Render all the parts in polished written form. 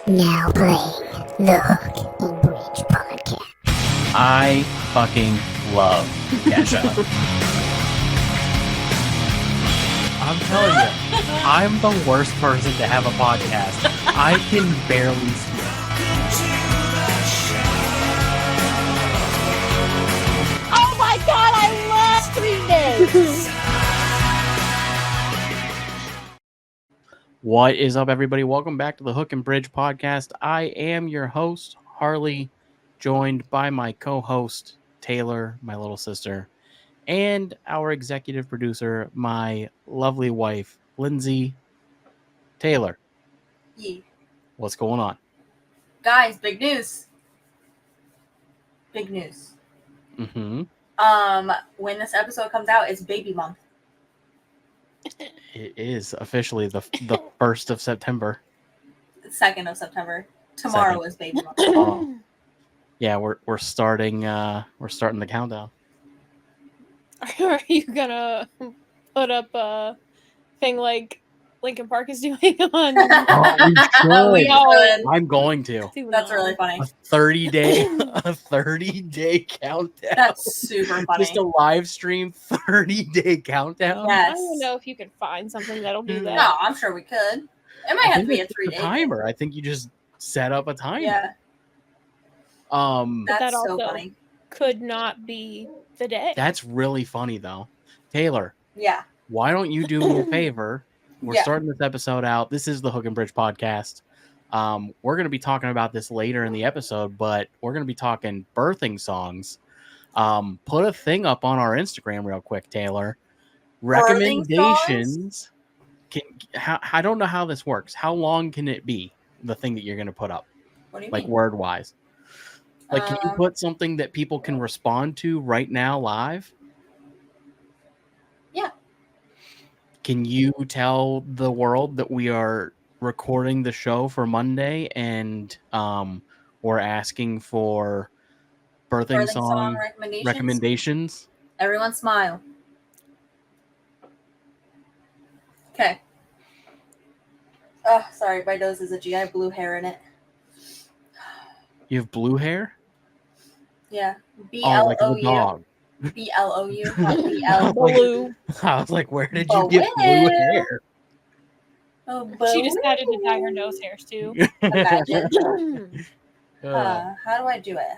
Now playing the Hook and Bridge podcast. I fucking love Kesha. I'm telling you, I'm the worst person to have a podcast. I can barely speak. Oh my god, I love this! What is up, everybody? Welcome back to the Hook and Bridge podcast. I am your host, Harley, joined by my co-host, Taylor, my little sister, and our executive producer, my lovely wife, Lindsay. Taylor, Yeah. what's going on? Guys, big news. Big news. Mm-hmm. When this episode comes out, it's baby month. It is officially the 1st of September. 2nd of September. Tomorrow Second. is baby month. Oh. Yeah, we're starting the countdown. Are you gonna put up a thing like Linkin Park is doing on? We should. I'm going to. That's really funny. A 30-day countdown. That's super funny. Just a live stream 30-day countdown. I Yes. don't know if you can find something that'll do that. No, I'm sure we could. It might have to be a 3-day timer. I think you just set up a timer. Yeah, But that's that so also funny. could not be the day. That's really funny though. Taylor, Yeah. why don't you do me a favor? We're Yeah. starting this episode out. This is the Hook and Bridge podcast. We're going to be talking about this later in the episode, but we're going to be talking birthing songs. Put a thing up on our Instagram real quick, Taylor. Recommendations. I don't know how this works. How long can it be, the thing that you're going to put up, What do you like mean? word-wise? Like, can you put something that people can respond to right now live? Yeah. Can you tell the world that we are recording the show for Monday and we're asking for birthing song recommendations? Everyone smile. Okay. Oh, sorry, my nose is itchy. I have blue hair in it. You have blue hair? Yeah. Oh, like a B-L-O-U. dog. B-L-O-U. Not B-L. Blue. I was like, where did you get blue hair? Oh, She decided to dye her nose hairs too. Imagine. Uh, How do I do it?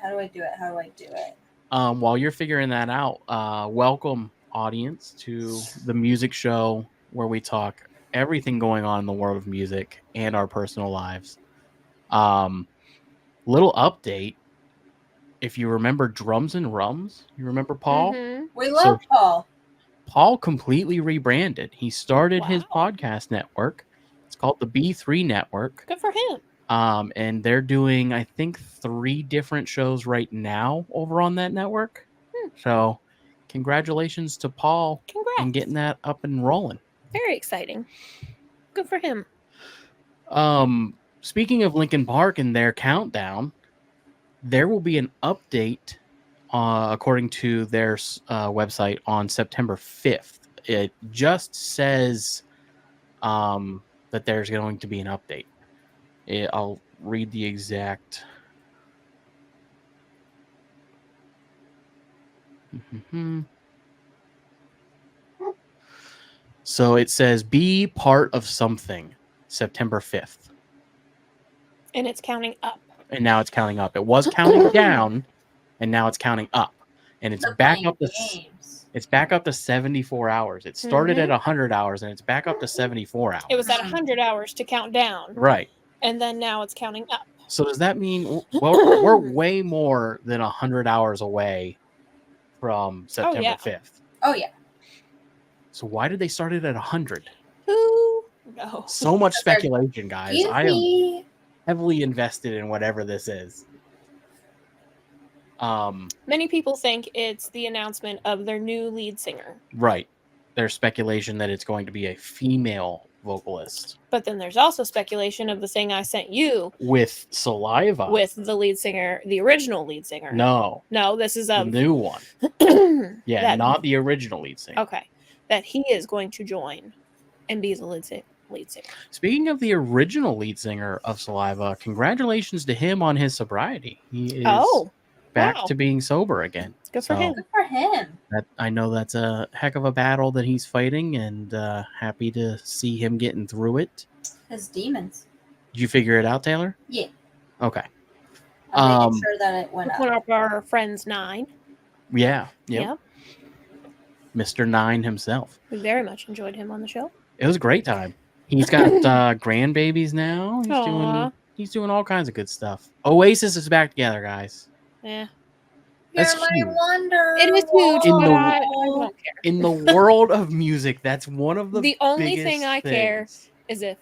While you're figuring that out, welcome, audience, to the music show where we talk everything going on in the world of music and our personal lives. Little update. If you remember Drums and Rums, you remember Paul? Mhm. We love Paul. Paul completely rebranded. He started his Wow. podcast network. It's called the B3 Network. Good for him. And they're doing, I think, 3 different shows right now over on that network. So congratulations to Paul Congrats. and getting that up and rolling. Very exciting. Good for him. Speaking of Linkin Park and their countdown, there will be an update, according to their website, on September 5th. It just says that there's going to be an update. I'll read the exact. So it says, be part of something, September 5th. And it's counting up. And now it's counting up. It was counting down, and now it's counting up. And it's They're back playing up to games. it's back up to 74 hours. It started at 100 hours, and it's back up to 74 hours. It was at 100 hours to count down, Right. and then now it's counting up. So does that mean we're way more than 100 hours away from September yeah. 5th? Oh, yeah. So why did they start it at 100? Who knows? So much Because they're speculation, guys. I am Easy. heavily invested in whatever this is. Many people think it's the announcement of their new lead singer. Right. There's speculation that it's going to be a female vocalist But then there's also speculation of the thing I sent you with saliva. with the lead singer, the original lead singer. No, No, this is the a new one. Yeah, that- not the original lead singer. Okay. That he is going to join and be the lead lead singer. Speaking of the original lead singer of Saliva, congratulations to him on his sobriety. He is back wow. to being sober again. Good for him. Good for him. I know that's a heck of a battle that he's fighting, and happy to see him getting through it. His demons. Did you figure it out, Taylor? Yeah. Okay. I'm making sure that it went One up. of our friends, 9. Yeah. Yep. Yeah. Mr. 9 himself. We very much enjoyed him on the show. It was a great time. He's got grandbabies now. Aw. He's doing all kinds of good stuff. Oasis is back together, guys. Yeah. That's You're my huge. wonder. It is huge, In but the- I don't care. In the world of music, that's one of the The only biggest thing I care things. is if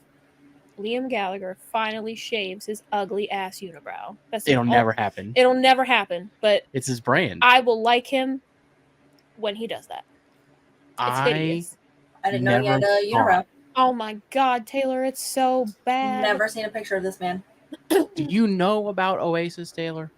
Liam Gallagher finally shaves his ugly ass unibrow. That's It'll never happen. It'll never happen, but It's his brand. I will like him when he does that. It's hideous. I didn't know he had a never unibrow. Oh my god, Taylor, it's so bad. Never seen a picture of this man. Do you know about Oasis, Taylor?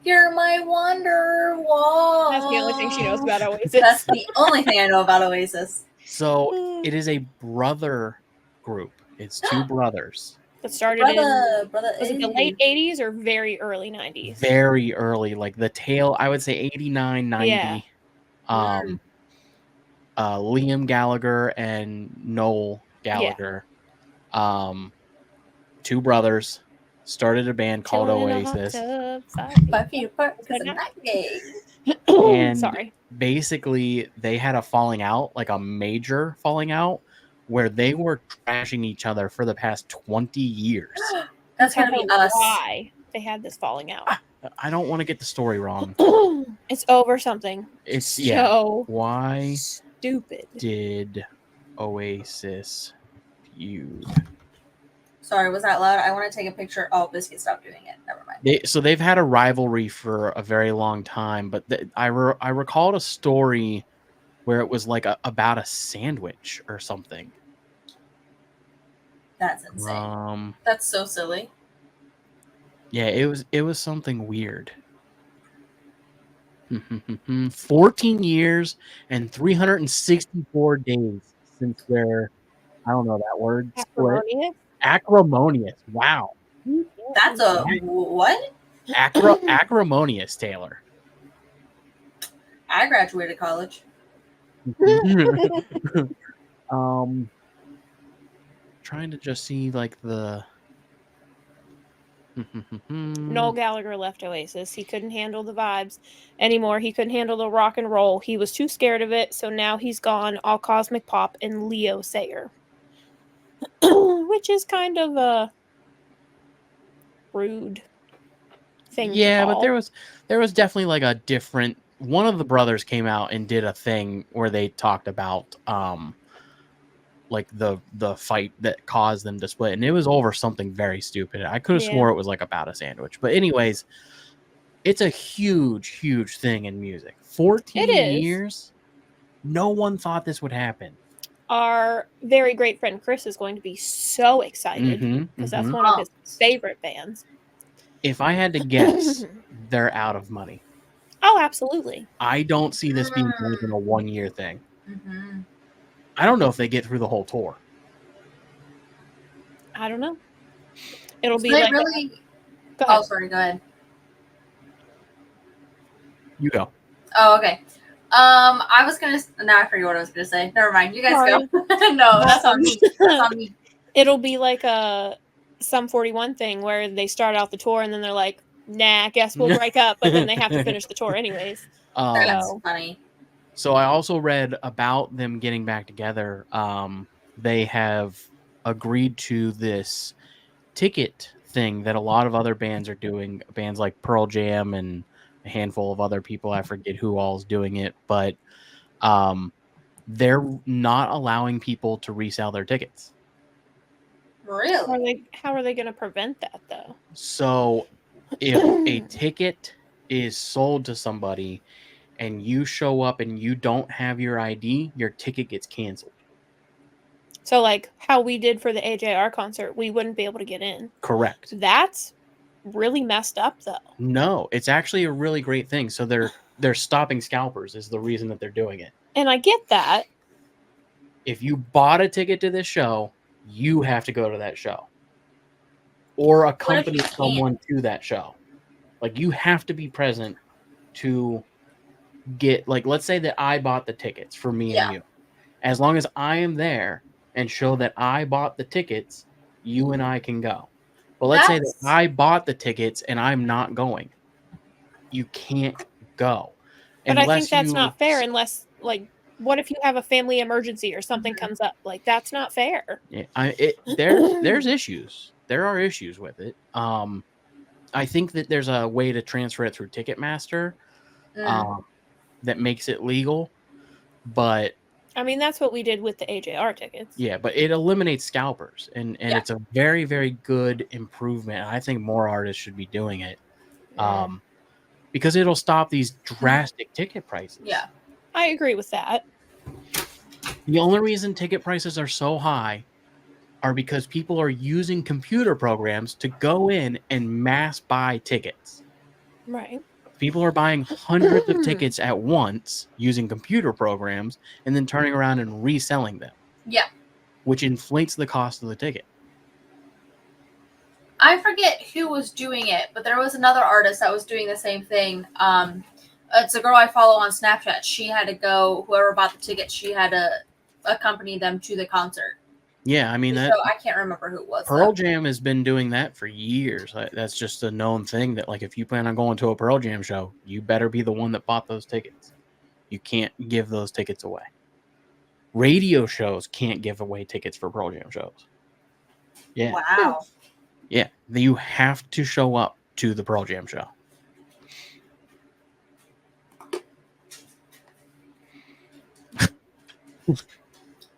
You're my wonderwall. That's the only thing she knows about Oasis. That's the only thing I know about Oasis. So it is a brother group. It's two brothers. That started in Brother, was it the late 80s or very early 90s? Very early, like the tail, I would say 89, 90. Yeah. Liam Gallagher and Noel Gallagher. Two brothers started a band called Chilling in a hot Oasis. tub, 5 5 feet apart because Good I'm night. not gay. And Sorry. basically they had a falling out, like a major falling out, where they were trashing each other for the past 20 years. That's gonna be us. Why they had this falling out? I don't want to get the story wrong. It's over something. It's So Why stupid. did Oasis feud? Sorry, was that loud? I want to take a picture. Oh, Biscuit stopped doing it. Never mind. They've had a rivalry for a very long time, but I recalled a story where it was like about a sandwich or something. That's insane. That's so silly. Yeah, it was something weird. 14 years and 364 days since their, I don't know that word, split. Acrimonious? Acrimonious. Wow. That's a what? Acrimonious, Taylor. I graduated college. Trying to just see like the Noel Gallagher left Oasis. He couldn't handle the vibes anymore. He couldn't handle the rock and roll. He was too scared of it. So now he's gone all cosmic pop and Leo Sayer, which is kind of a rude thing. Yeah, to but call. there was definitely like a different. One of the brothers came out and did a thing where they talked about like the fight that caused them to split, and it was over something very stupid. I could have swore it was like about a sandwich, but anyways, it's a huge thing in music. 14 years, no one thought this would happen. Our very great friend Chris is going to be so excited because that's one of his favorite bands. If I had to guess, they're out of money. Oh, absolutely. I don't see this being more than a 1-year thing. Mm-hmm. I don't know if they get through the whole tour. I don't know. It'll be They like really. Go ahead. Oh, sorry. Go ahead. You go. Oh, okay. I was gonna. Now I forget what I was gonna say. Never mind. You guys go. No, that's on me. That's on me. It'll be like a Sum 41 thing where they start out the tour and then they're like, nah, guess we'll break up, but then they have to finish the tour anyways. That's So- funny. So I also read about them getting back together. They have agreed to this ticket thing that a lot of other bands are doing. Bands like Pearl Jam and a handful of other people. I forget who all's doing it, but they're not allowing people to resell their tickets. Really? How are they going to prevent that though? So if a ticket is sold to somebody and you show up and you don't have your ID, your ticket gets canceled. So like how we did for the AJR concert, we wouldn't be able to get in. Correct. That's really messed up though. No, it's actually a really great thing. So they're stopping scalpers is the reason that they're doing it. And I get that. If you bought a ticket to this show, you have to go to that show or What if accompany you can't? someone to that show. Like, you have to be present to get, like, let's say that I bought the tickets for me and you. As long as I am there and show that I bought the tickets, you and I can go. But let's say that I bought the tickets and I'm not going. You can't go. But I think that's not fair unless, like, what if you have a family emergency or something comes up? Like, that's not fair. Yeah, there's issues. There are issues with it. I think that there's a way to transfer it through Ticketmaster that makes it legal, but I mean, that's what we did with the AJR tickets. yeah, but it eliminates scalpers, and it's a very, very good improvement. I think more artists should be doing it, because it'll stop these drastic ticket prices. Yeah, I agree with that. The only reason ticket prices are so high are because people are using computer programs to go in and mass buy tickets. Right. People are buying hundreds of tickets at once using computer programs and then turning around and reselling them. Yeah. Which inflates the cost of the ticket. I forget who was doing it, but there was another artist that was doing the same thing. It's a girl I follow on Snapchat. She had to go, whoever bought the ticket, she had to accompany them to the concert. Yeah, I mean, so I can't remember who it was. Pearl Jam has been doing that for years. That's just a known thing that, like, if you plan on going to a Pearl Jam show, you better be the one that bought those tickets. You can't give those tickets away. Radio shows can't give away tickets for Pearl Jam shows. Yeah. Wow. Yeah, you have to show up to the Pearl Jam show.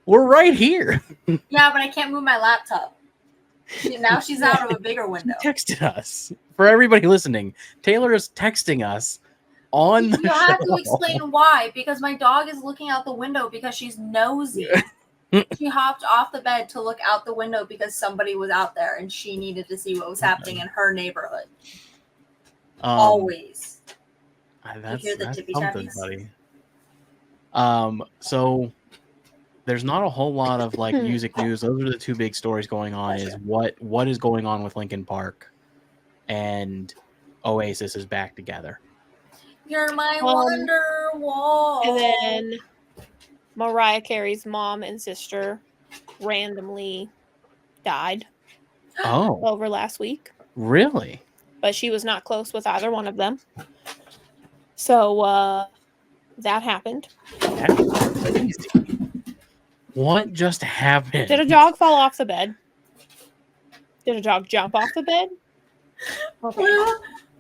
We're right here. Yeah, but I can't move my laptop. Now she's out of a bigger window. She texted us. For everybody listening, Taylor is texting us on the show. You have to explain why, because my dog is looking out the window because she's nosy. She hopped off the bed to look out the window because somebody was out there and she needed to see what was happening in her neighborhood. Always. That's, you hear the that's tippy something, tappies? buddy. So there's not a whole lot of like music news. Those are the two big stories going on. Is what is going on with Linkin Park and Oasis is back together. You're my wonder wall. And then Mariah Carey's mom and sister randomly died. Oh. Over last week. Really? But she was not close with either one of them. So that happened. That's crazy. What just happened? Did a dog fall off the bed? Did a dog jump off the bed? Okay.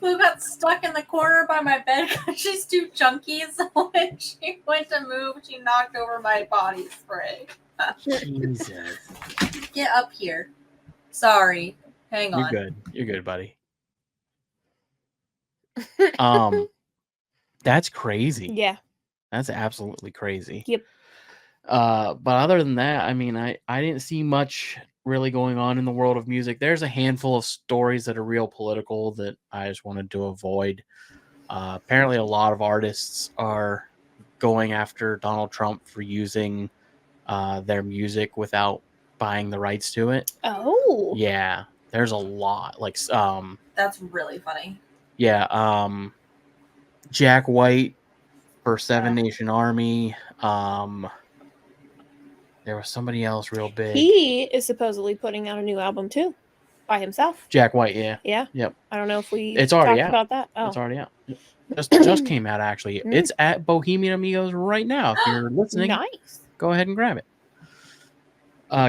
Who got stuck in the corner by my bed because she's too chunky, so when she went to move, she knocked over my body spray. Jesus. Get up here. Sorry. Hang on. You're good, buddy. That's crazy. Yeah. That's absolutely crazy. Yep. But other than that, I mean, I didn't see much really going on in the world of music. There's a handful of stories that are real political that I just wanted to avoid. Apparently a lot of artists are going after Donald Trump for using their music without buying the rights to it. Oh. Yeah. There's a lot. Like that's really funny. Yeah, Jack White for Seven Nation Army. There was somebody else real big. He is supposedly putting out a new album too, by himself. Jack White, yeah. Yeah. Yep. I don't know if we it's already talked out. about that. Oh. It's already out. Just came out actually. It's at Bohemian Amigos right now. If you're listening, nice. Go ahead and grab it.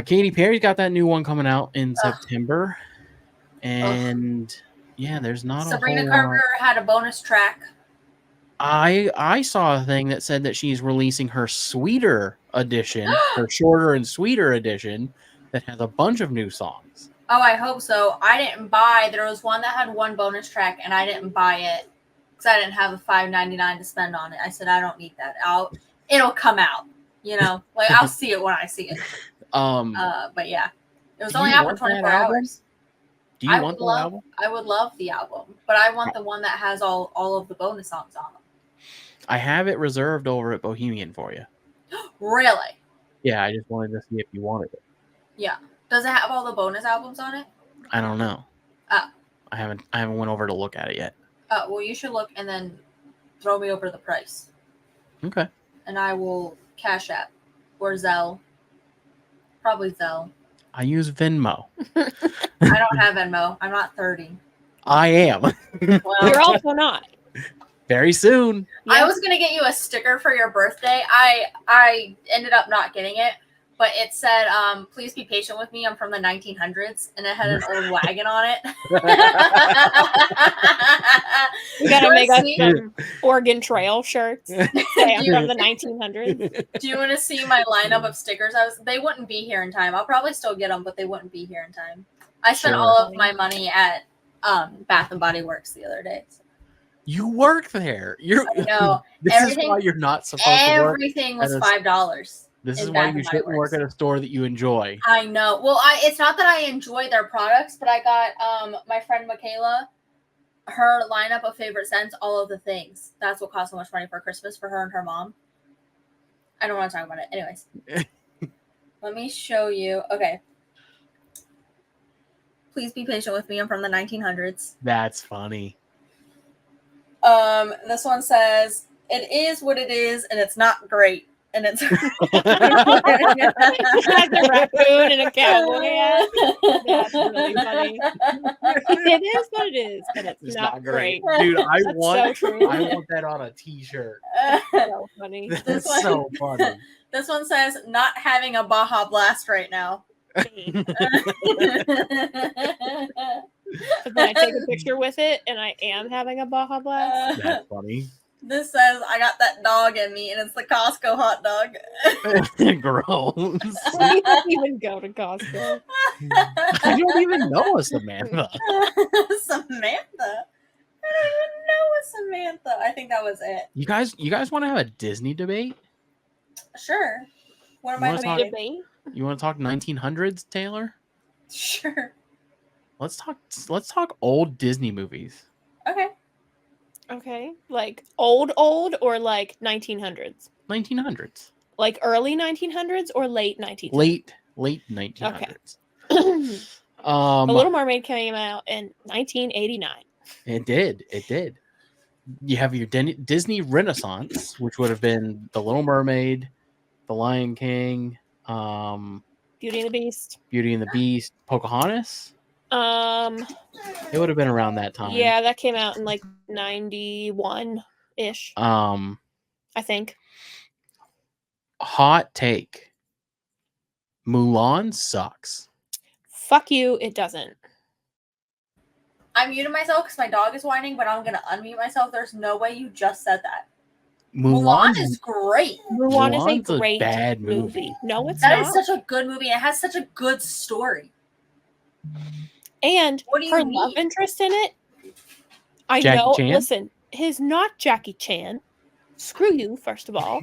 Katy Perry's got that new one coming out in September, and yeah, there's not Sabrina a whole Carpenter lot. had a bonus track. I saw a thing that said that she's releasing her sweeter edition, her shorter and sweeter edition that has a bunch of new songs. Oh, I hope so. I didn't buy. There was one that had one bonus track, and I didn't buy it because I didn't have a $5.99 to spend on it. I said I don't need that. It'll come out. You know, like I'll see it when I see it. But yeah, it was only out for 24 hours. Do you want the album? I would love the album, but I want the one that has all of the bonus songs on them. I have it reserved over at Bohemian for you. Really? Yeah, I just wanted to see if you wanted it. Yeah. Does it have all the bonus albums on it? I don't know. Oh. I haven't went over to look at it yet. Oh, well, you should look and then throw me over the price. Okay. And I will Cash App or Zelle. Probably Zelle. I use Venmo. I don't have Venmo. I'm not 30. I am. Well, You're also not. Very soon. I was gonna get you a sticker for your birthday. I ended up not getting it, but it said, "Please be patient with me. I'm from the 1900s," and it had an old wagon on it. We gotta make us see- some Oregon Trail shirts. Say I'm from the 1900s. Do you want to see my lineup of stickers? They wouldn't be here in time. I'll probably still get them, but they wouldn't be here in time. I spent Sure. all of my money at Bath and Body Works the other day. You work there. I know. This is why you're not supposed to work. Everything was at a- $5. This is in why Bath you and Body shouldn't work Works. at a store that you enjoy. I know. Well, it's not that I enjoy their products, but I got my friend Michaela, her lineup of favorite scents, all of the things. That's what cost so much money for Christmas for her and her mom. I don't want to talk about it. Anyways. Let me show you. Okay. Please be patient with me. I'm from the 1900s. That's funny. This one says, "It is what it is, and it's not great." And it's Has a raccoon and a cowboy hat. That's really funny. It is what it is, and it's not great. Dude, I That's want so true. I want that on a t-shirt. So funny. That's one- so funny. This one says, "Not having a Baja Blast right now." But then I take a picture with it, and I am having a Baja Blast. That's funny. This says, "I got that dog in me," and it's the Costco hot dog. Gross. We don't even go to Costco. I don't even know a Samantha. Samantha. I don't even know a Samantha. I think that was it. You guys want to have a Disney debate? Sure. What am You I wanna talk- debating? Debate? You want to talk 1900s, Taylor? Sure. Let's talk old Disney movies. Okay. Okay, like old or like 1900s? 1900s. Like early 1900s or late 1900s? Late 1900s. The Um, Little Mermaid came out in 1989. It did. You have your Disney Renaissance, which would have been The Little Mermaid, The Lion King, Beauty and the Beast. Beauty and the Beast, Pocahontas. It would have been around that time. Yeah, that came out in like 91-ish, I think. Hot take. Mulan sucks. Fuck you, it doesn't. I muted myself because my dog is whining, but I'm going to unmute myself. There's no way you just said that. Mulan is great. Mulan is Mulan's a a great bad movie. movie. No, it's That not. is such a good movie. It has such a good story. And What do you her mean? love interest in it, I Jackie know. Chan? Listen, his not Jackie Chan. Screw you, first of all.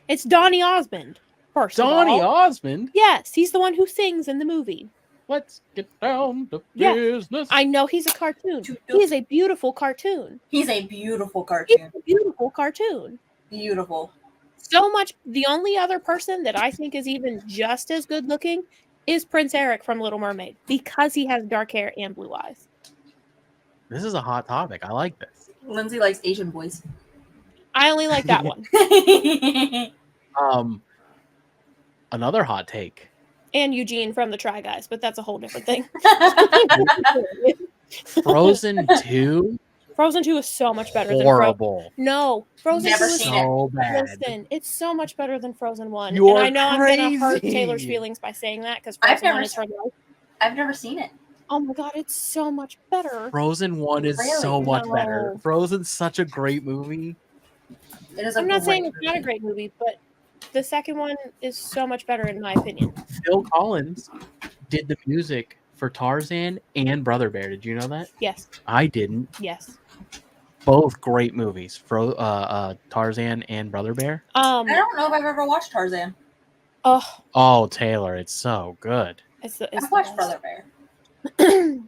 It's Donny Osmond. First Donny of all. Osmond. Yes, he's the one who sings in the movie. Let's get down to Yeah. business. I know he's a cartoon. To- He is a beautiful cartoon. He's a beautiful He's cartoon. a beautiful cartoon. Beautiful. So much. The only other person that I think is even just as good looking is Prince Eric from Little Mermaid because he has dark hair and blue eyes. This is a hot topic. I like this. Lindsay likes Asian boys. I only like that one. Another hot take. And Eugene from the Try Guys, but that's a whole different thing. Frozen 2, Frozen 2 is so much better than horrible. No, Frozen Never 2 is seen So bad. Listen, it's so much better than Frozen 1. You're and I know I'm going to hurt crazy. Taylor's feelings by saying that because I've Frozen never 1 is her life. I've never seen it. Oh my god, it's so much better. Frozen 1 is Really? so much better. No. Frozen's such a great movie. It is a I'm not saying great it's not a movie. great movie, but the second one is so much better in my opinion. Phil Collins did the music for Tarzan and Brother Bear. Did you know that? Yes, I didn't. yes. Both great movies. Tarzan and Brother Bear. I don't know if I've ever watched Tarzan. Oh, Oh, Taylor, it's so good. it's the I've watched best. Brother Bear.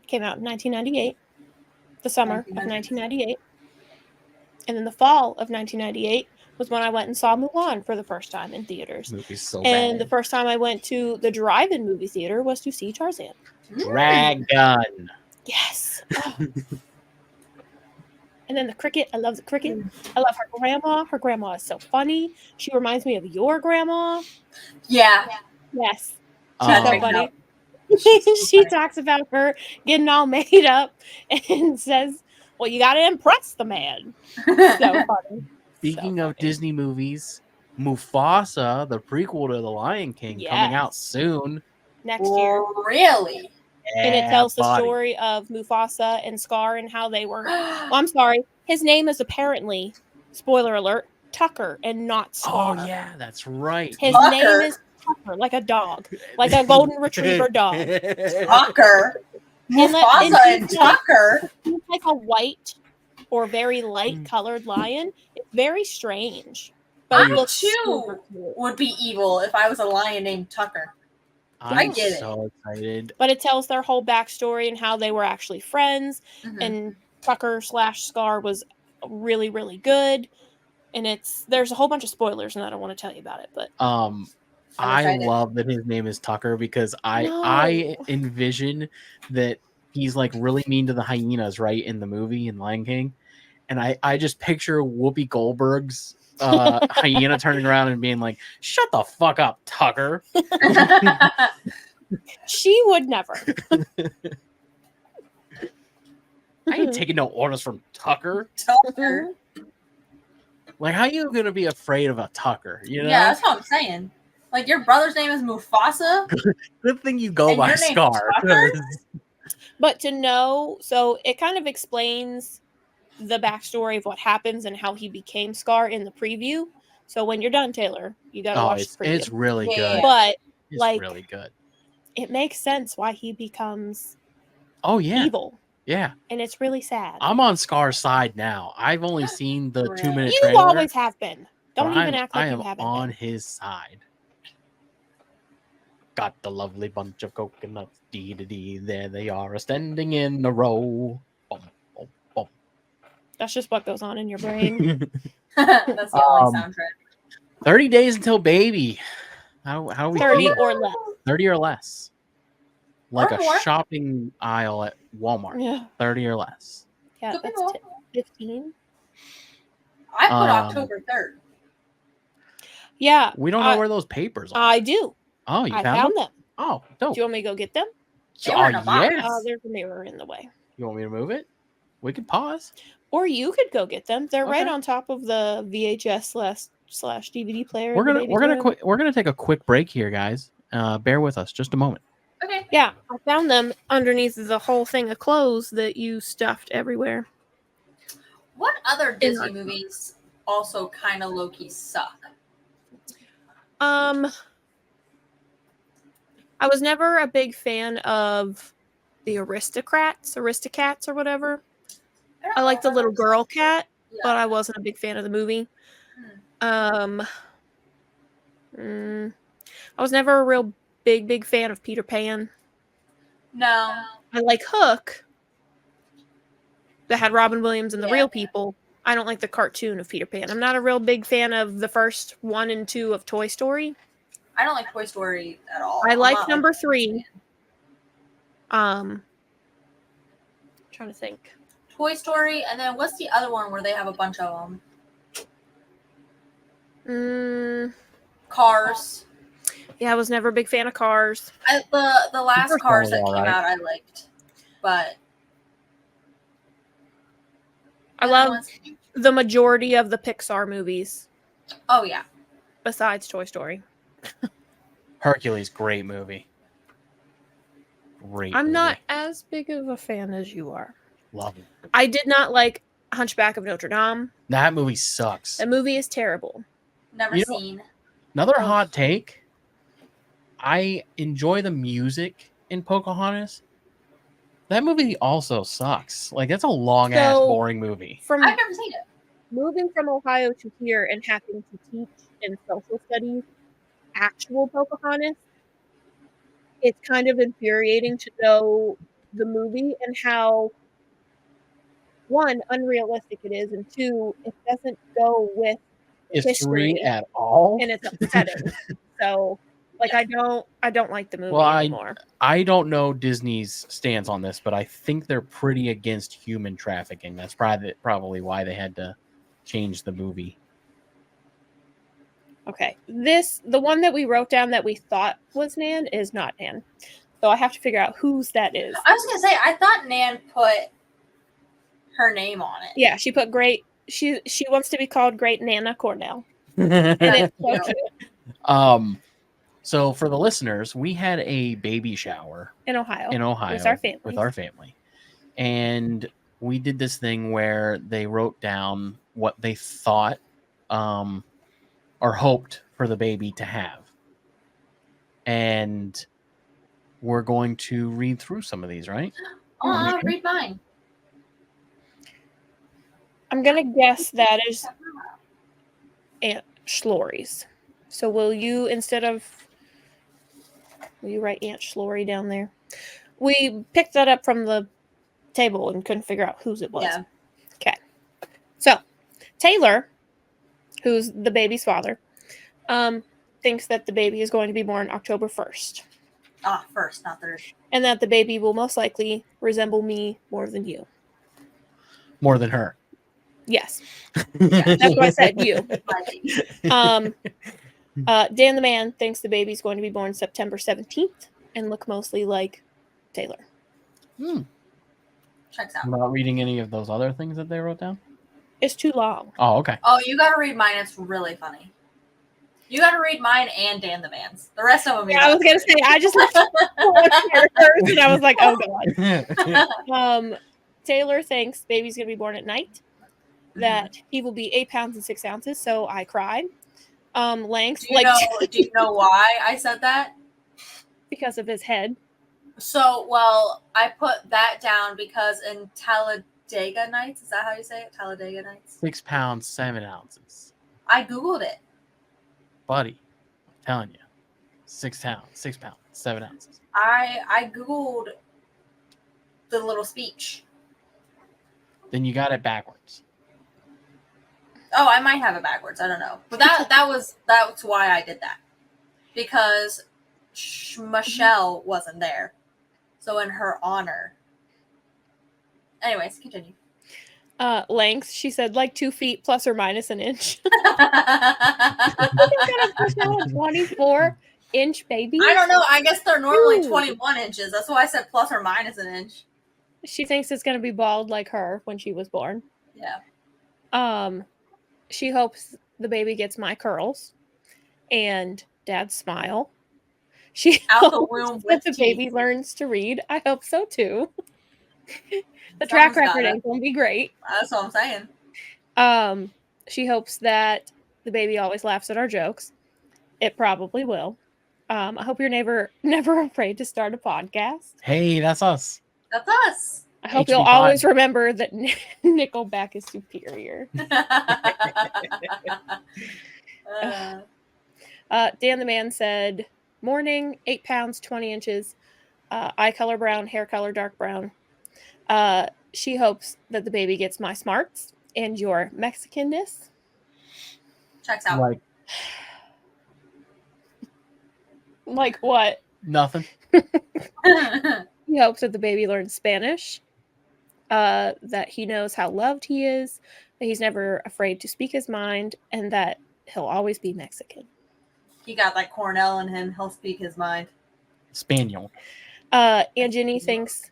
Came out in 1998, the summer of 1998. 1998. And in the fall of 1998, was when I went and saw Mulan for the first time in theaters. Movie's so And bad. the first time I went to the drive-in movie theater was to see Tarzan. Dragon. Yes. Oh. And then the cricket. I love the cricket. I love her grandma. Her grandma is so funny. She reminds me of your grandma. Yeah. Yes. She's So Um, funny. She's so She funny. talks about her getting all made up and says, well, you got to impress the man. So funny. Speaking So of funny. Disney movies, Mufasa, the prequel to The Lion King, coming out Yes. soon. Next year. Really? And it Yeah, tells the buddy. story of Mufasa and Scar and how they were. Well, I'm sorry. His name is apparently, spoiler alert, Tucker and not Oh Scar. yeah, that's right. His Tucker? name is Tucker, like a dog, like a golden retriever dog. Tucker? And Mufasa and he's Tucker? He's like a white or very light colored lion. It's very strange. But I it looks too super cool. would be evil if I was a lion named Tucker. I'm get it. so excited. But it tells their whole backstory and how they were actually friends. Mhm. And Tucker/Scar was really, really good. And there's a whole bunch of spoilers, and I don't want to tell you about it. But I'm I excited. love that his name is Tucker because I No. envision that he's like really mean to the hyenas, right, in the movie in Lion King, and I just picture Whoopi Goldberg's hyena turning around and being like, "Shut the fuck up, Tucker." she would never. I ain't taking no orders from Tucker. Tucker. Like, how you gonna be afraid of a Tucker? You know? Yeah, that's what I'm saying. Like, your brother's name is Mufasa? Good thing you go And by your name's Scar. Tucker? But to know, so it kind of explains the backstory of what happens and how he became Scar in the preview. So when you're done, Taylor, you got to watch the preview. It's really Yeah. good. But It's like, really good. it makes sense why he becomes Oh yeah, evil, yeah. and it's really sad. I'm on Scar's side now. I've only seen the Really? 2-minute You trailer. always have been. Don't but even act like I you am haven't on been. his side. Got the lovely bunch of coconuts. Dee dee dee. There they are, standing in a row. Bum, bum, bum. That's just what goes on in your brain. That's the only Um, soundtrack. 30 days until baby. How are we 30 feeling? or less. 30 or less. Like Or a more. shopping aisle at Walmart. Yeah. 30 or less. Yeah, Could be that's more. 15. I put Um, October 3rd. Yeah. We don't know where those papers are. I do. Oh, you I found found them? them. Oh, Do dope. you want me to go get them? They were in a box. Yes. There's a mirror in the way. You want me to move it? We can pause. Or you could go get them. They're right Okay. on top of the VHS slash DVD player. We're in the gonna baby's we're gonna room. quick we're gonna take a quick break here, guys. Bear with us just a moment. Okay. Yeah, I found them underneath the whole thing of clothes that you stuffed everywhere. What other In Disney our- movies also kind of low-key suck? I was never a big fan of the Aristocats or whatever. I like the little girl cat, Yeah. but I wasn't a big fan of the movie. I was never a real big fan of Peter Pan. No. I like Hook, that had Robin Williams and the Yeah. real people. I don't like the cartoon of Peter Pan. I'm not a real big fan of the first 1 and 2 of Toy Story. I don't like Toy Story at all. I I'm like not, number 3. Trying to think. Toy Story, and then what's the other one where they have a bunch of them? Cars. Yeah, I was never a big fan of Cars. The last first Cars one that was came alright. out, I liked, but I the love ones- the majority of the Pixar movies Oh yeah, besides Toy Story. Hercules, great movie. Great. I'm movie. not as big of a fan as you are. Love it. I did not like Hunchback of Notre Dame. That movie sucks. The movie is terrible. never You know- seen. Another Oh. hot take. I enjoy the music in Pocahontas. That movie also sucks. Like, that's a long ass So- boring movie. From I've never seen it. moving from Ohio to here and having to teach in social studies actual Pocahontas, it's kind of infuriating to know the movie and how, 1, unrealistic it is, and 2, it doesn't go with history at all. and it's upsetting. So, like, I don't like the movie Well, anymore. I don't know Disney's stance on this, but I think they're pretty against human trafficking. That's probably why they had to change the movie. Okay, the one that we wrote down that we thought was Nan is not Nan. So I have to figure out whose that is. I was gonna say, I thought Nan put her name on it. Yeah, she put great. She wants to be called Great Nana Cornell. And it's so cute. So for the listeners, we had a baby shower In Ohio. with our family. And we did this thing where they wrote down what they thought or hoped for the baby to have. And we're going to read through some of these, right? Oh, read mine. I'm gonna guess that is Aunt Schlory's. So will you write Aunt Schlory down there? We picked that up from the table and couldn't figure out whose it was. Yeah. Okay. So Taylor, who's the baby's father, thinks that the baby is going to be born October 1st. First, not third. And that the baby will most likely resemble me more than you. More than her. Yes. That's why I said you. Dan the man thinks the baby's going to be born September 17th and look mostly like Taylor. Checks out. I'm not reading any of those other things that they wrote down. It's too long. Oh, okay. Oh, you gotta read mine. It's really funny. You gotta read mine and Dan the man's. The rest of them. Yeah, I was gonna say I just looked at characters and I was like, oh god. Taylor thinks baby's gonna be born at night. That he will be 8 pounds and 6 ounces. So I cried. Length. Do you know why I said that? Because of his head. So, well, I put that down because in Talladega Nights, is that how you say it? Talladega Nights? 6 pounds, 7 ounces. I Googled it. Buddy, I'm telling you. 6 pounds, 7 ounces. I Googled the little speech. Then you got it backwards. Oh, I might have it backwards. I don't know. But that's why I did that. Because Michelle wasn't there. So in her honor. Anyways, continue. Length, she said like 2 feet plus or minus an inch. 24-inch baby. I don't know. I guess they're normally 21 inches. That's why I said plus or minus an inch. She thinks it's going to be bald like her when she was born. Yeah. She hopes the baby gets my curls and Dad's smile. She Out the womb with the baby learns to read. I hope so too. The Someone's track record gotta. ain't gonna be great. That's what I'm saying. She hopes that the baby always laughs at our jokes. It probably will. I hope you're never afraid to start a podcast. Hey, that's us. That's us. I hope HB you'll pod. always remember that Nickelback is superior. Dan the man said, morning, 8 pounds, 20 inches, eye color brown, hair color dark brown. She hopes that the baby gets my smarts and your Mexicanness. Checks out. Like what? Nothing. He hopes that the baby learns Spanish, that he knows how loved he is, that he's never afraid to speak his mind, and that he'll always be Mexican. He got like Cornell in him. He'll speak his mind. Spaniel. Aunt Ginny thinks...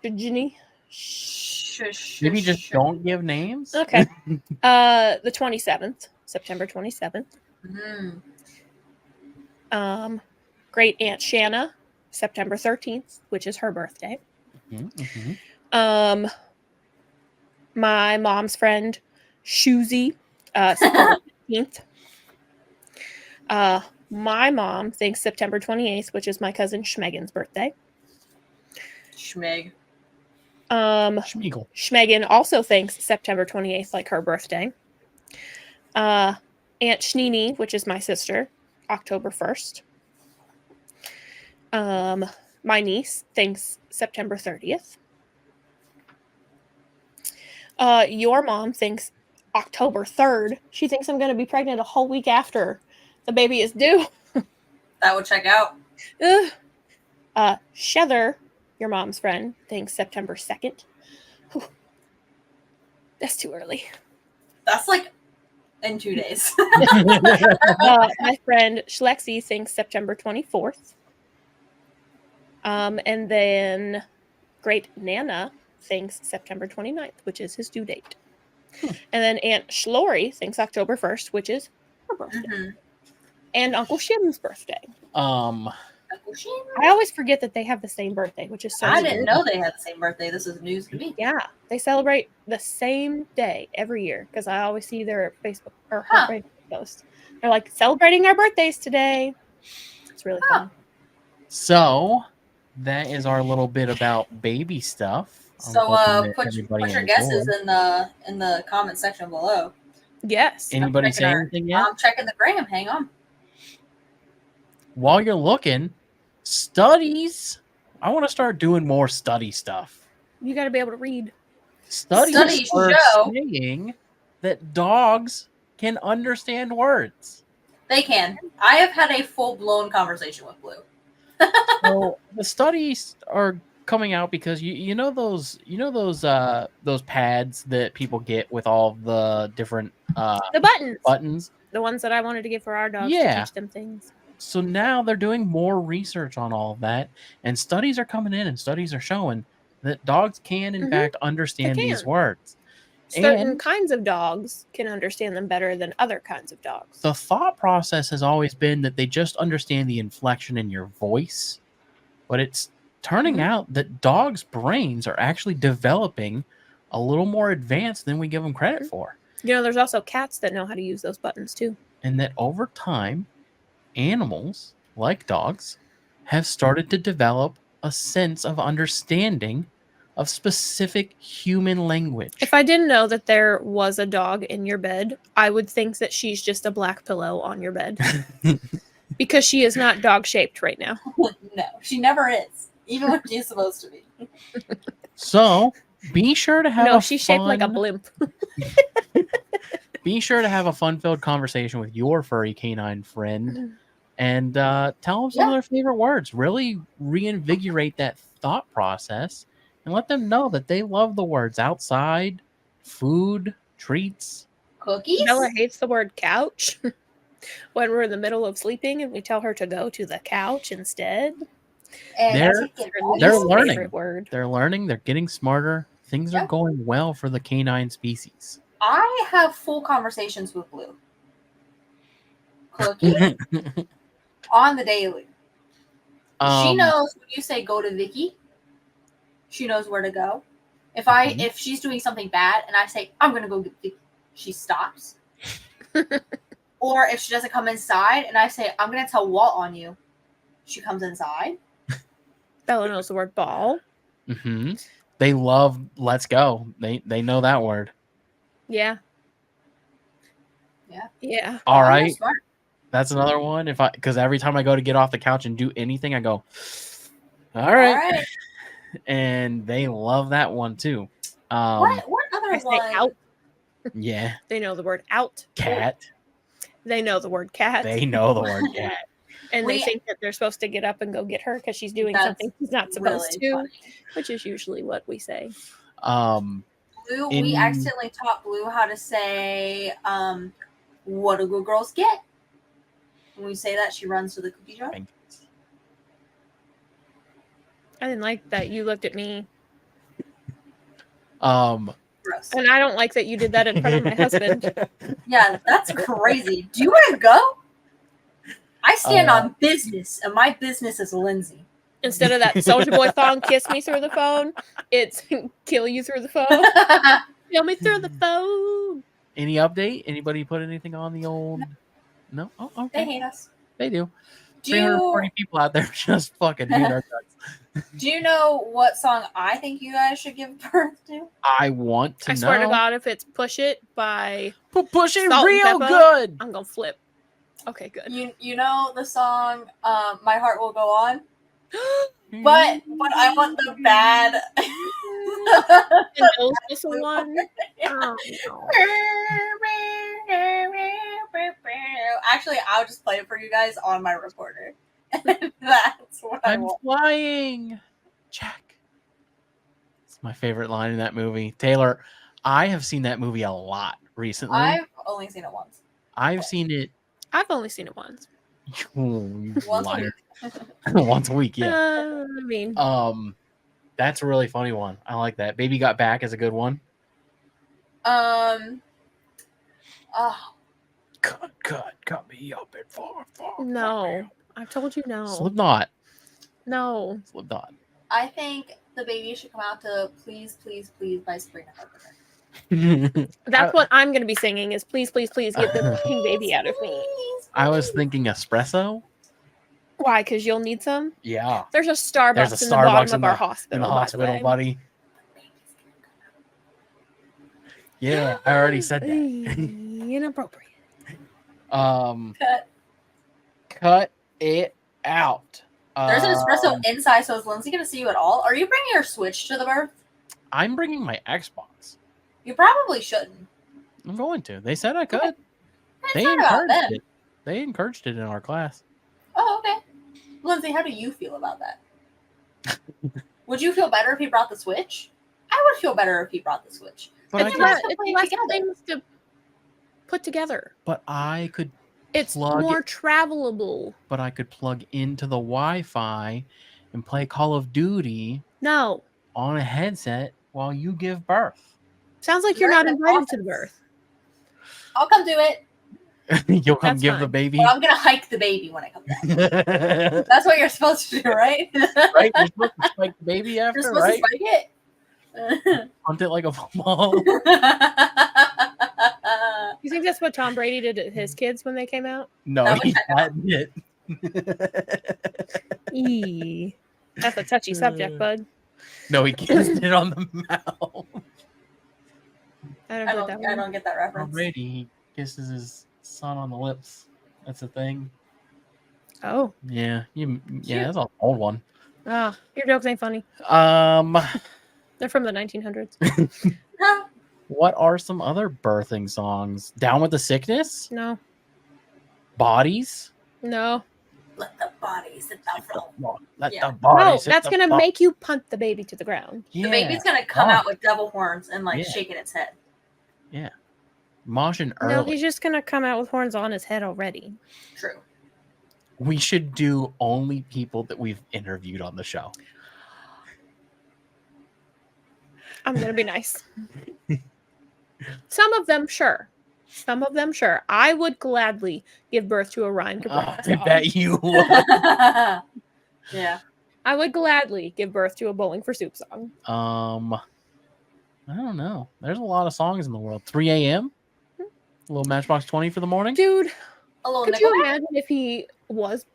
Ginny? Maybe just don't give names. Okay. The 27th. September 27th. Mm-hmm. Great Aunt Shanna, September 13th, which is her birthday. Mm-hmm. My mom's friend, Shoozy, September 15th. My mom thinks September 28th, which is my cousin Schmegan's birthday. Schmeg. Schmeagle. Schmegan also thinks September 28th, like her birthday. Aunt Schneeney, which is my sister, October 1st. My niece thinks September 30th. Your mom thinks October 3rd. She thinks I'm going to be pregnant a whole week after the baby is due. That would check out. Ugh. Shether, your mom's friend, thinks September 2nd. Whew. That's too early. That's like in 2 days. My friend Schlexi thinks September 24th. And then Great Nana thinks September 29th, which is his due date. And then Aunt Shlory thinks October 1st, which is her birthday. Mm-hmm. And Uncle Shim's birthday. Uncle Shim? I always forget that they have the same birthday, which is so I weird. didn't know they had the same birthday. This is news to me. Yeah, they celebrate the same day every year because I always see their Facebook or her Huh. Facebook post. They're like celebrating our birthdays today. It's really Huh. fun. So that is our little bit about baby stuff. I'm So hoping that put everybody your guesses enjoyed. in the comment section below. Yes. Anybody I'm say checking anything yet? I'm checking the gram. Hang on. While you're looking, studies. I want to start doing more study stuff. You got to be able to read. Studies are show saying that dogs can understand words. they can. I have had a full blown conversation with Blue. So the studies are coming out because you know those pads that people get with all the different The buttons. buttons. The ones that I wanted to get for our dogs Yeah. to teach them things. So now they're doing more research on all of that, and studies are coming in, and studies are showing that dogs can, in Mhm. fact, understand They these can. words. Certain And kinds of dogs can understand them better than other kinds of dogs. the thought process has always been that they just understand the inflection in your voice, but it's turning Mhm. out that dogs' brains are actually developing a little more advanced than we give them credit for, You know, there's also cats that know how to use those buttons too. and that over time, animals like dogs have started to develop a sense of understanding of specific human language. If I didn't know that there was a dog in your bed, I would think that she's just a black pillow on your bed. Because she is not dog shaped right now. No, she never is, even when she's supposed to be. So be sure to have No, a she's shaped like a fun- blimp. Be sure to have a fun-filled conversation with your furry canine friend and tell them some of their favorite words. Really reinvigorate that thought process and let them know that they love the words outside, food, treats. Cookies? Bella hates the word couch. When we're in the middle of sleeping and we tell her to go to the couch instead. And They're- chicken they're nuggets. learning. Favorite word. They're learning, they're getting smarter. Things are Yep. going well for the canine species. I have full conversations with Blue. Cookie on the daily. She knows when you say go to Vicky, she knows where to go. If she's doing something bad and I say I'm gonna go get Vicky, she stops. Or if she doesn't come inside and I say I'm gonna tell Walt on you, she comes inside. Bella knows the word ball. Mm-hmm. They love let's go. They know that word. Yeah. Yeah. Yeah. All I'm right. smart. That's another one. Because every time I go to get off the couch and do anything, I go, all All right. right. And they love that one too. What I other say one? out. Yeah. They know the word out. Cat. They know the word cat. They know the word cat. And they We- think that they're supposed to get up and go get her because she's doing That's something she's not supposed really to, funny. which is usually what we say. Blue, we In- accidentally taught Blue how to say, what do good girls get? When we say that, she runs to the cookie jar. I didn't like that you looked at me. Gross. And I don't like that you did that in front of my husband. Yeah, that's crazy. Do you want to go? I stand on business, and my business is Lindsay. Instead of that Soldier Boy thong, kiss me through the phone, it's kill you through the phone. Kill me through the phone. Any update? Anybody put anything on the old? No? Oh, They okay. hate us. They do. Do 340 you, people out there just fucking hate our guts. do you know what song I think you guys should give birth to? I want to I know. swear to God, if it's Push It by Push it Salt and real Pepper. good. I'm gonna flip. Okay, good. You know the song My Heart Will Go On? But I want the bad The nose whistle one. Oh, no. Actually, I'll just play it for you guys on my recorder. That's what I I'm want. flying. Check. It's my favorite line in that movie. Taylor, I have seen that movie a lot recently. I've only seen it once. I've seen it. I've only seen it once. You Once a liar. week. Once a week, yeah. I mean, That's a really funny one. I like that. Baby Got Back is a good one. Oh, Cut me up at far. no. I've told you no. Slipknot. No. Slipknot. I think the baby should come out to Please, Please, Please by Sabrina Carpenter. That's what I'm going to be singing is please, please, please get the fucking baby out of me. I was thinking espresso. Why? Because you'll need some? Yeah. There's a Starbucks, There's a in the Starbucks bottom in of the- our hospital. In the by the hospital, way. buddy. Yeah, I already said that. Inappropriate. Cut it out. There's an espresso inside, so is Lindsay going to see you at all? Are you bringing your Switch to the birth? I'm bringing my Xbox. You probably shouldn't. I'm going to. They said I could. Okay. It's They not about encouraged them. it. They encouraged it in our class. Oh, okay. Lindsay, how do you feel about that? Would you feel better if he brought the Switch? I would feel better if he brought the Switch. But It's I less could, to play less together. things to put together. but I could It's Plug more travelable. plug into the Wi-Fi and play Call of Duty No. on a headset while you give birth. Sounds like you're You're not in the invited to the office. birth. I'll come do it, You'll come That's give the fine. baby. but I'm going to hike the baby when I come back. Right? That's what you're supposed to do, right? You're supposed to spike the baby after, You're supposed right? to spike it. Hunt it like a football. You think that's what Tom Brady did to his kids when they came out? No, That would he check out. hadn't. Eee. That's a touchy subject, bud. No, he kissed it on the mouth. I don't get that I one. don't get that Tom reference. Brady, he kisses his son on the lips. That's a thing. Oh. Yeah, that's an old one. Ah, your jokes ain't funny. They're from the 1900s. What are some other birthing songs? Down with the Sickness? No. Bodies? No. Let the bodies hit the floor. Let Yeah. the bodies. No, that's going to make you punt the baby to the ground. Yeah. The baby's going to come Oh. out with devil horns and like Yeah. shaking its head. Moshing early. No, he's just going to come out with horns on his head already. True. We should do only people that we've interviewed on the show. I'm going to be nice. Some of them, sure. Some of them, sure. I would gladly give birth to a Ryan Cabral I song. bet you would. Yeah. I would gladly give birth to a Bowling for Soup song. I don't know. There's a lot of songs in the world. 3 a.m. A little Matchbox 20 for the morning. Dude, A little could you Nickelback. imagine if he was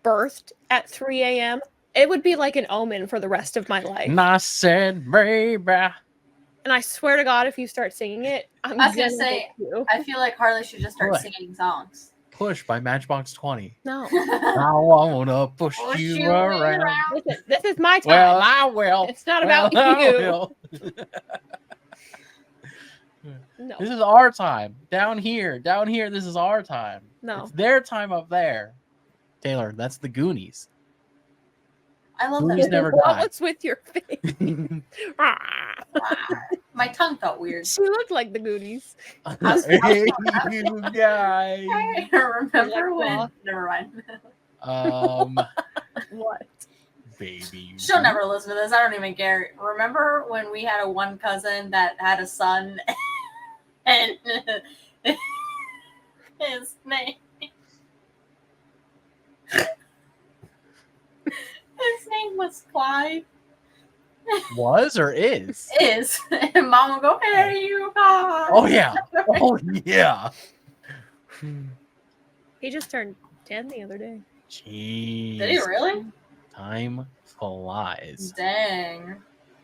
birthed at 3 a.m.? It would be like an omen for the rest of my life. And I said, baby. And I swear to God, if you start singing it, I'm I was gonna gonna say, hit you. I feel like Harley should just start What? singing songs. Push by Matchbox 20. No. I wanna push Push you you around. Listen, this is my time. Well, I will. It's not Well, about I you. will. No. This is our time. Down here, this is our time. No. It's their time up there. Taylor, that's the Goonies. I love Goonies that. never die. What's with your face? Ah. My tongue felt weird. She looked like the Goonies. Hey, you guys. I remember when. Like, Never mind. What? Baby. She'll never listen to this. I don't even care. Remember when we had a one cousin that had a son, and his name. His name was Clyde. Was or is? Is and Mom will go, "Hey, you guys." Oh yeah. Oh yeah. He just turned 10 the other day. Jeez. Did he really? Time flies. Dang.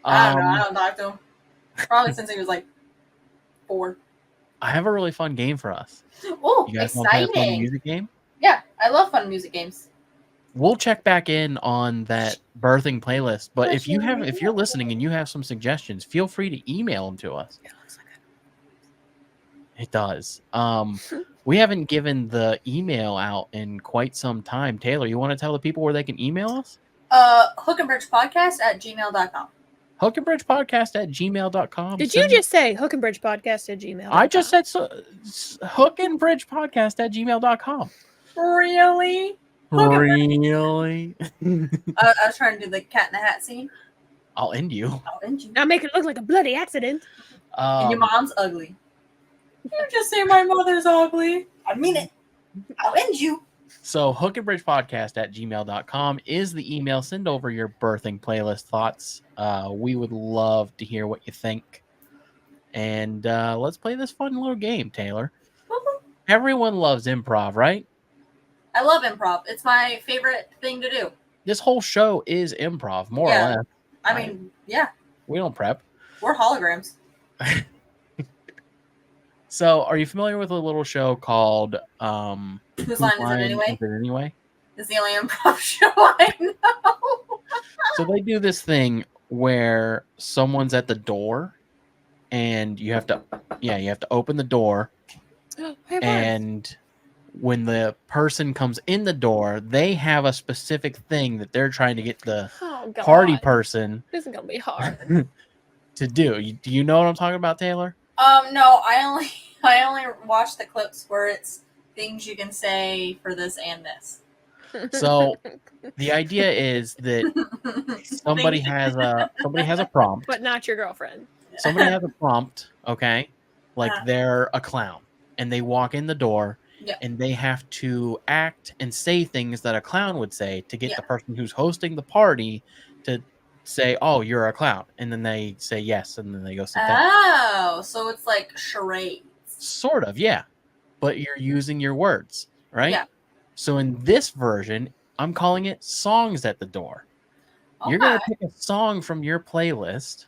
I don't know. I Um, don't talk to him. Probably since he was like 4. I have a really fun game for us. Oh, You guys want to play a fun exciting! music game? Yeah, I love fun music games. we'll check back in on that birthing playlist. But if Question. you're listening and you have some suggestions, feel free to email them to us. It looks like It does. We haven't given the email out in quite some time. Taylor, you want to tell the people where they can email us? hookandbridgepodcast@gmail.com. hookandbridgepodcast@gmail.com. Did you just say hookandbridgepodcast@gmail.com? I just said hookandbridgepodcast@gmail.com. Really? Really? I was trying to do the Cat in the Hat scene. I'll end you. I'll end you. Now make it look like a bloody accident. And your mom's ugly. You just say my mother's ugly. I mean it. I'll end you. So hookandbridgepodcast@gmail.com is the email. Send over your birthing playlist thoughts. We would love to hear what you think. And let's play this fun little game, Taylor. Everyone loves improv, right? I love improv. It's my favorite thing to do. This whole show is improv, more or less. I mean, yeah. We don't prep. We're holograms. So, are you familiar with a little show called Whose Line Is It Anyway? Anyway? It's the only improv show I know. So they do this thing where someone's at the door, and you have to open the door, and when the person comes in the door, they have a specific thing that they're trying to get the party person. This is gonna be hard to do. Do you know what I'm talking about, Taylor? No, I only watch the clips where it's things you can say for this and this. So the idea is that somebody has a prompt, but not your girlfriend. Somebody has a prompt, okay? Like they're a clown and they walk in the door and they have to act and say things that a clown would say to get the person who's hosting the party to say, "Oh, you're a clown." And then they say yes, and then they go sit down. Oh, so it's like charades. Sort of, yeah. But you're using your words, right? Yeah. So in this version, I'm calling it Songs at the Door. Okay. You're going to pick a song from your playlist,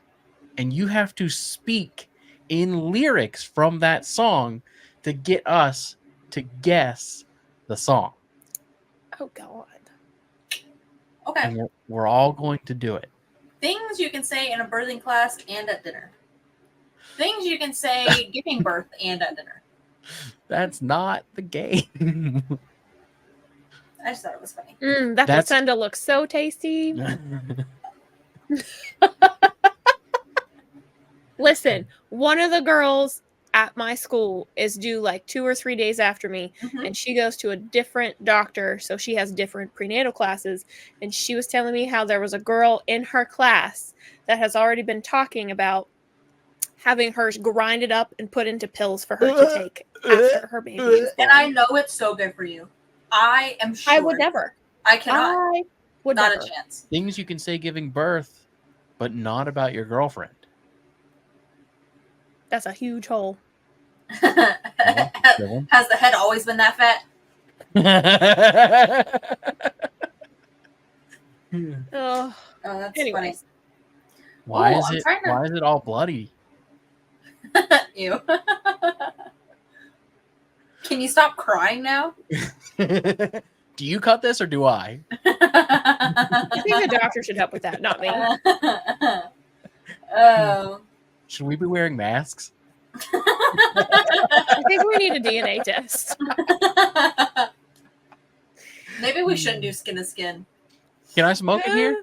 and you have to speak in lyrics from that song to get us to guess the song. Oh, God. Okay. And we're all going to do it. Things you can say in a birthing class and at dinner. Things you can say giving birth and at dinner. That's not the game. I just thought it was funny. That placenta looks so tasty. Listen, one of the girls at my school is due like 2 or 3 days after me, and she goes to a different doctor, so she has different prenatal classes, and she was telling me how there was a girl in her class that has already been talking about having hers grinded up and put into pills for her to take after her baby is born. And I know it's so good for you. I am sure. I would never. I cannot. I would not never. a chance. Things you can say giving birth, but not about your girlfriend. That's a huge hole. Has the head always been that fat? Oh, that's anyways. funny. Why is it all bloody? Ew. Can you stop crying now? Do you cut this or do I? I think the doctor should help with that, not me. Oh. Should we be wearing masks? I think we need a DNA test. Maybe we shouldn't do skin to skin. Can I smoke in here?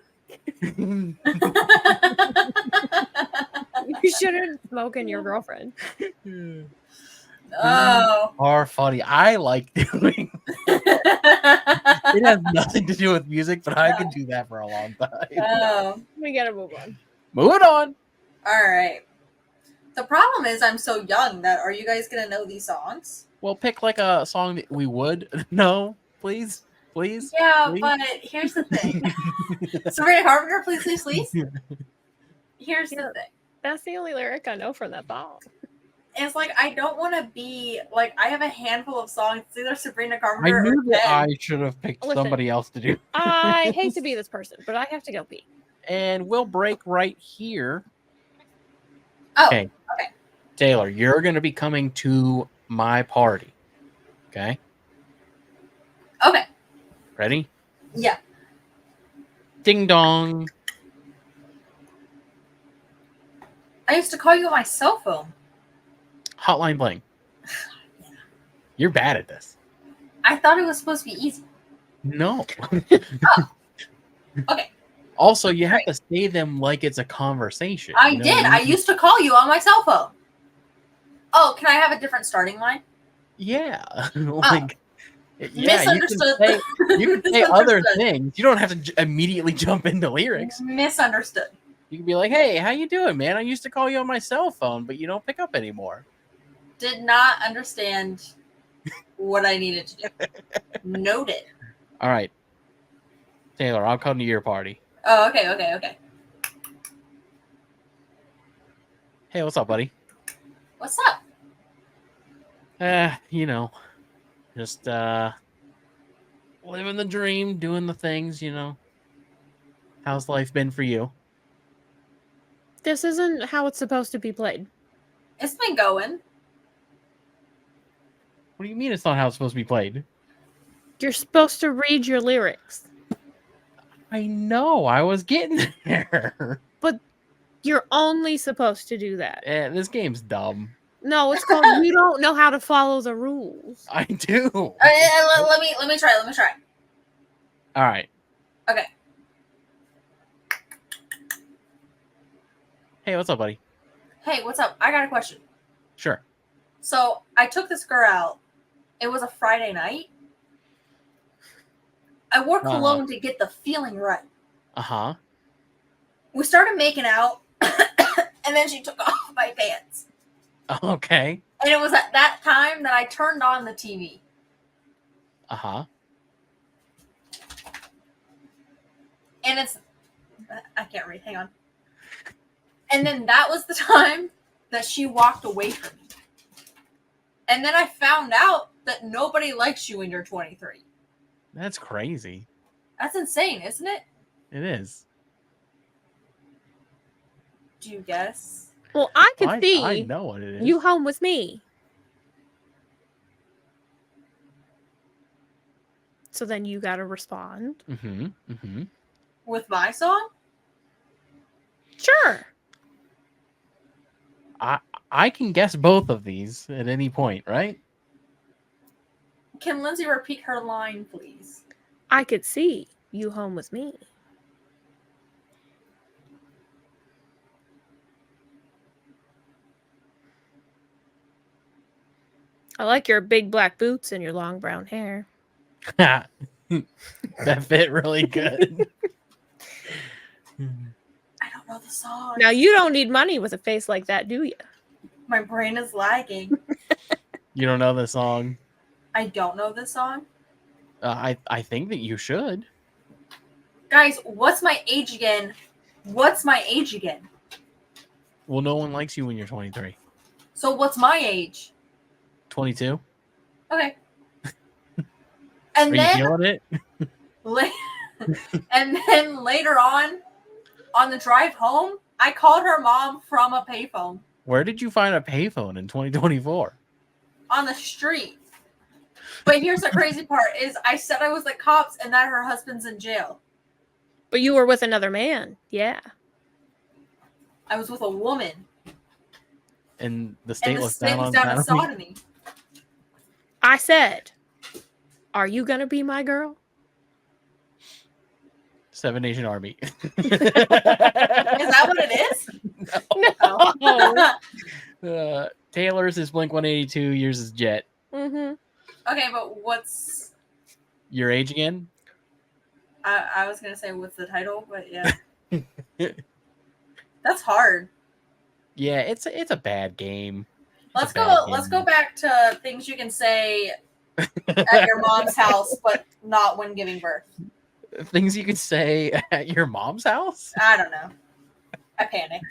You shouldn't smoke in your girlfriend. Oh. Are funny. I like doing it. Has nothing to do with music, but I could do that for a long time. Oh. We gotta move on. Moving on. All right. The problem is I'm so young that are you guys gonna know these songs? Well, pick like a song that we would know, please. Please. Yeah, please. but here's the thing. Sabrina Carpenter, please, please, please. Here's the thing. That's the only lyric I know from that song. It's like I don't want to be like I have a handful of songs. It's either Sabrina Carpenter. I knew or that Ted. I should have picked somebody else to do. I hate to be this person, but I have to go pee. And we'll break right here. Oh, okay. Taylor, you're going to be coming to my party. Okay. Okay. Ready? Yeah. Ding dong. I used to call you on my cell phone. Hotline bling. You're bad at this. I thought it was supposed to be easy. No. Okay. Also, you have to say them like it's a conversation. I you know did. what I mean? used to call you on my cell phone. Oh, can I have a different starting line? Yeah. Like, Misunderstood. You can say other things. You don't have to immediately jump into lyrics. Misunderstood. You can be like, "Hey, how you doing, man? I used to call you on my cell phone, but you don't pick up anymore." Did not understand what I needed to do. Noted. All right, Taylor, I'll come to your party. Oh, okay. Hey, what's up, buddy? What's up? You know, just living the dream, doing the things, you know. How's life been for you? This isn't how it's supposed to be played. It's been going. What do you mean it's not how it's supposed to be played? You're supposed to read your lyrics. I know, I was getting there. But you're only supposed to do that. This game's dumb. No, it's called you don't know how to follow the rules. I do. Let me try. All right. Okay. Hey, what's up, buddy? Hey, what's up? I got a question. Sure. So I took this girl out. It was a Friday night. I wore cologne to get the feeling right. Uh-huh. We started making out, and then she took off my pants. Okay. And it was at that time that I turned on the TV. Uh-huh. And I can't read. Hang on. And then that was the time that she walked away from me. And then I found out that nobody likes you when you're 23. That's crazy. That's insane, isn't it? It is. Do you guess? Well, I could see I know what it is. you home with me. So then you got to respond. Mm-hmm. Mm-hmm. With my song? Sure. I can guess both of these at any point, right? Can Lindsay repeat her line, please? I could see you home with me. I like your big black boots and your long brown hair. That fit really good. I don't know the song. Now, you don't need money with a face like that, do you? My brain is lagging. You don't know the song? I don't know this song. I think that you should. Guys, what's my age again? Well, no one likes you when you're 23. So what's my age? 22? Okay. Are And you then feeling it? and then later on the drive home, I called her mom from a payphone Where did you find a payphone in 2024? on the street. But here's the crazy part is I said I was the cops and that her husband's in jail. But you were with another man. Yeah. I was with a woman. And the state And the looks state down was on down to sodomy? sodomy. I said, are you going to be my girl? Seven Nation Army. Is that what it is? No. Taylor's is Blink-182, yours is Jet. Mm-hmm. Okay, but what's... Your age again? I was going to say what's the title, but yeah. That's hard. Yeah, it's a bad game. Let's go back to things you can say at your mom's house, but not when giving birth. Things you could say at your mom's house? I don't know. I panicked.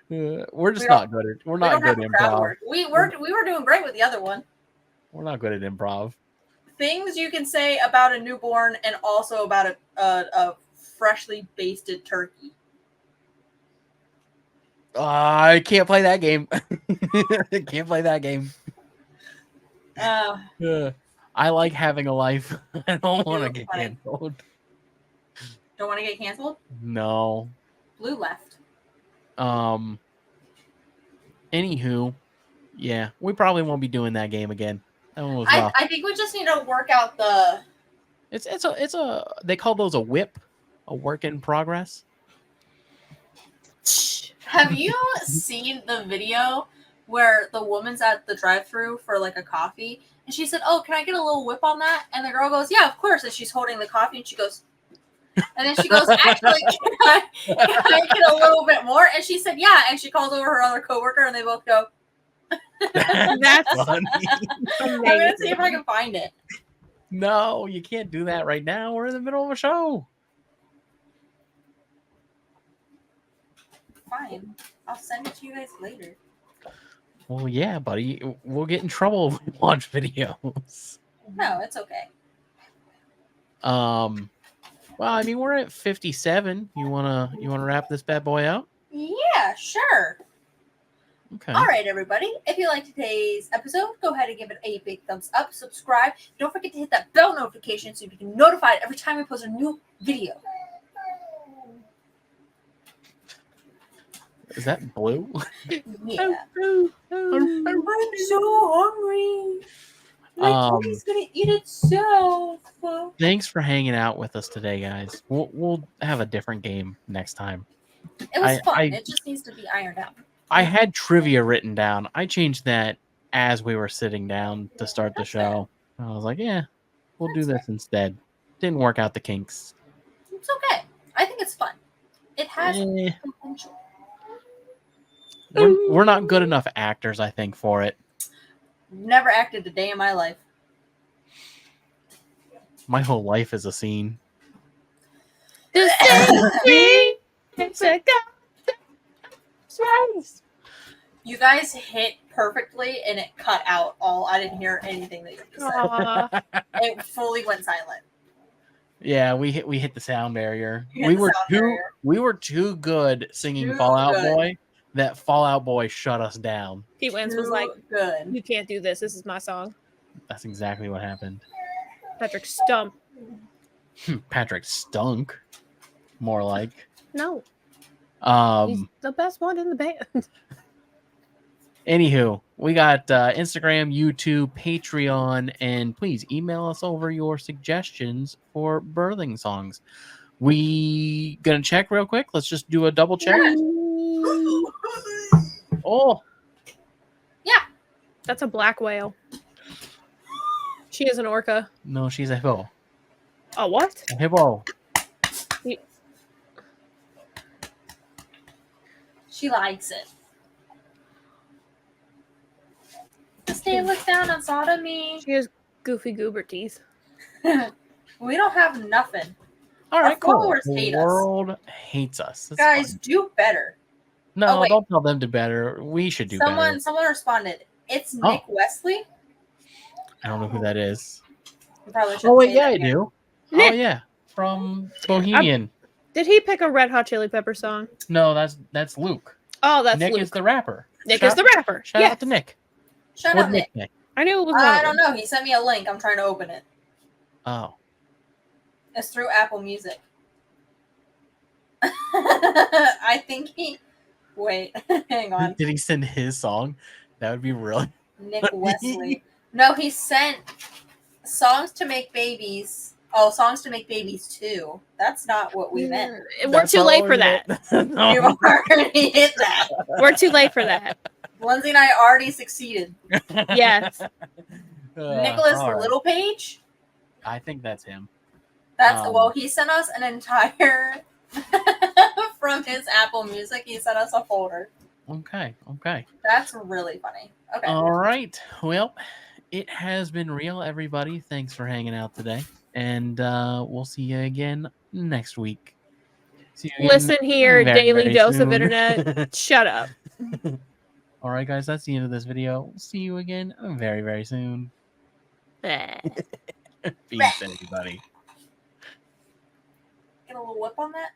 We're not good at improv. Work. We were doing great with the other one. We're not good at improv. Things you can say about a newborn and also about a freshly basted turkey. I can't play that game. Can't play that game. I like having a life. I don't want to get canceled. Don't want to get canceled? No. Blue left. Anywho, yeah, we probably won't be doing that game again. That one was rough. I think we just need to work out the... It's a they call those a whip, a work in progress. Have you seen the video where the woman's at the drive-thru for like a coffee, and she said, "Oh, can I get a little whip on that?" And the girl goes, "Yeah, of course." And she's holding the coffee, and she goes, and then she goes, "Actually, can I get a little bit more?" And she said, "Yeah." And she calls over her other coworker, and they both go. That's funny. I'm gonna see if I can find it. No, you can't do that right now. We're in the middle of a show. Fine, I'll send it to you guys later. Well, yeah, buddy. We'll get in trouble if we watch videos. No, it's okay. Well, I mean, we're at 57. You wanna wrap this bad boy up? Yeah, sure. Okay. All right, everybody. If you liked today's episode, go ahead and give it a big thumbs up. Subscribe. Don't forget to hit that bell notification so you can be notified every time we post a new video. Is that blue? Yeah. I'm so hungry. My tummy's gonna eat itself. Thanks for hanging out with us today, guys. We'll have a different game next time. It was fun. It just needs to be ironed out. I had trivia written down. I changed that as we were sitting down to start the show. I was like, yeah, we'll do this instead. Didn't work out the kinks. It's okay. I think it's fun. It has potential. We're not good enough actors, I think, for it. Never acted a day in my life. My whole life is a scene. The same thing. It's a You guys hit perfectly, and it cut out all. I didn't hear anything that you said. It fully went silent. Yeah, we hit the sound barrier. We were too good singing Fallout Boy that Fallout Boy shut us down. Pete Wentz was like, good. "You can't do this. This is my song." That's exactly what happened. Patrick Stump. Patrick stunk. More like. No. He's the best one in the band. Anywho, we got Instagram, YouTube, Patreon, and please email us over your suggestions for birthing songs. We gonna check real quick. Let's just do a double check. Oh, yeah, that's a black whale. She is an orca. No, she's a hippo. A what? A hippo. She likes it. This day looks down on sodomy. She has goofy goober teeth. We don't have nothing. All right, Our followers hate us. The world hates us. That's Guys, fine. do better. No, don't tell them to better. We should do better. Someone responded. It's Nick Wesley. I don't know who that is. Oh wait, yeah, I do. Nick. Oh yeah, from Bohemian. Did he pick a Red Hot Chili Pepper song? No, that's Luke. Oh, that's Nick Luke. is the rapper. Nick is the rapper. Shout out to Nick. Shut up, Nick. I knew it was. I don't know. He sent me a link. I'm trying to open it. Oh. It's through Apple Music. I think he. Wait, hang on. Did he send his song? That would be really. Nick Wesley. No, he sent Songs to Make Babies. Oh, Songs to Make Babies 2. That's not what we meant. We're too late for that. No. You already hit that. We're too late for that. Lindsay and I already succeeded. Yes. Nicholas right. Littlepage? I think that's him. That's well, he sent us an entire from his Apple Music. He sent us a folder. Okay. That's really funny. Okay. All right. Well, it has been real, everybody. Thanks for hanging out today. And we'll see you again next week. See you again Listen here, daily very dose soon. of internet. Shut up. All right, guys, that's the end of this video. We'll see you again very, very soon. Peace, everybody. Get a little whip on that.